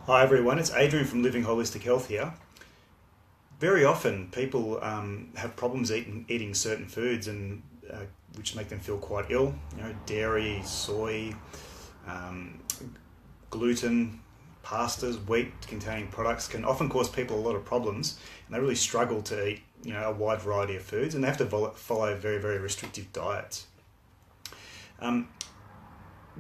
Hi everyone, it's Adrian from Living Holistic Health here. Very often people have problems eating certain foods and which make them feel quite ill. You know, dairy, soy, gluten, pastas, wheat-containing products can often cause people a lot of problems, and they really struggle to eat, a wide variety of foods, and they have to follow very, very restrictive diets.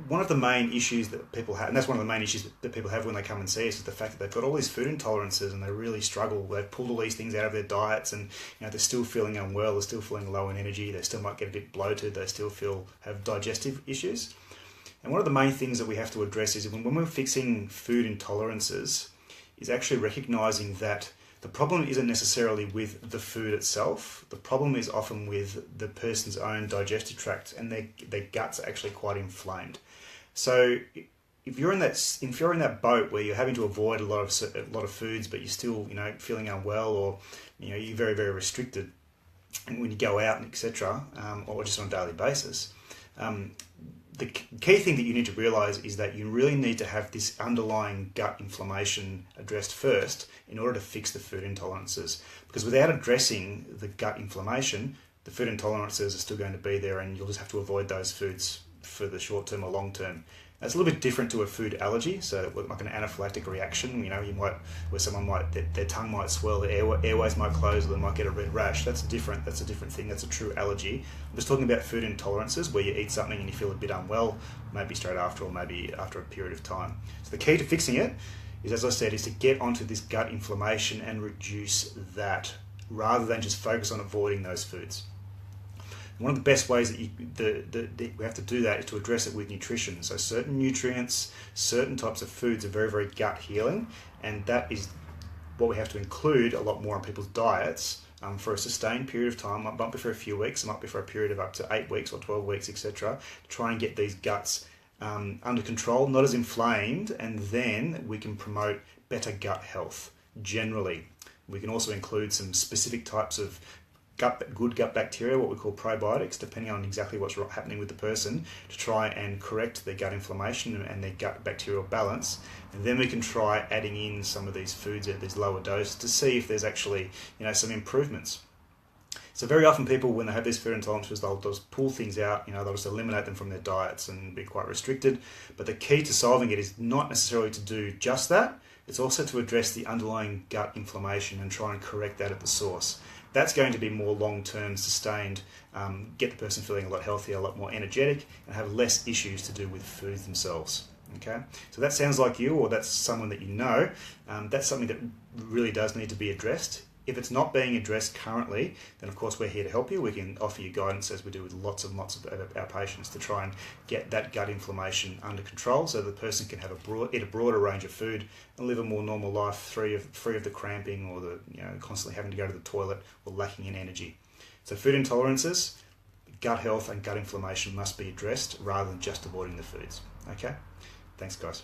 One of the main issues that people have, and that's one of the main issues that people have when they come and see us, is the fact that they've got all these food intolerances and they really struggle. They've pulled all these things out of their diets, and they're still feeling unwell, they're still feeling low in energy, they still might get a bit bloated, they still have digestive issues. And one of the main things that we have to address is when we're fixing food intolerances, is actually recognizing that the problem isn't necessarily with the food itself. The problem is often with the person's own digestive tract, and their guts are actually quite inflamed. So if you're in that boat where you're having to avoid a lot of foods, but you're still feeling unwell, or you're very, very restricted, and when you go out and etc., or just on a daily basis, the key thing that you need to realize is that you really need to have this underlying gut inflammation addressed first in order to fix the food intolerances. Because without addressing the gut inflammation, the food intolerances are still going to be there, and you'll just have to avoid those foods for the short term or long term. That's a little bit different to a food allergy, so like an anaphylactic reaction, where someone their tongue might swell, their airways might close, or they might get a red rash. That's a different thing. That's a true allergy. I'm just talking about food intolerances, where you eat something and you feel a bit unwell, maybe straight after, or maybe after a period of time. So the key to fixing it is, as I said, is to get onto this gut inflammation and reduce that, rather than just focus on avoiding those foods. One of the best ways that we have to do that is to address it with nutrition. So certain nutrients, certain types of foods are very, very gut healing, and that is what we have to include a lot more in people's diets for a sustained period of time. It might be for a few weeks, it might be for a period of up to 8 weeks or 12 weeks, etc. To try and get these guts under control, not as inflamed, and then we can promote better gut health generally. We can also include some specific types of good gut bacteria, what we call probiotics, depending on exactly what's happening with the person, to try and correct their gut inflammation and their gut bacterial balance. And then we can try adding in some of these foods at these lower doses to see if there's actually some improvements. So very often people, when they have these food intolerances, they'll just pull things out, they'll just eliminate them from their diets and be quite restricted. But the key to solving it is not necessarily to do just that, it's also to address the underlying gut inflammation and try and correct that at the source. That's going to be more long-term, sustained, get the person feeling a lot healthier, a lot more energetic, and have less issues to do with foods themselves. Okay, so that sounds like you, or that's someone that you know. That's something that really does need to be addressed. If it's not being addressed currently, then of course we're here to help you. We can offer you guidance, as we do with lots of our patients, to try and get that gut inflammation under control, so the person can have eat a broader range of food and live a more normal life, free of the cramping or the constantly having to go to the toilet or lacking in energy. So food intolerances, gut health and gut inflammation must be addressed rather than just avoiding the foods. Okay, thanks guys.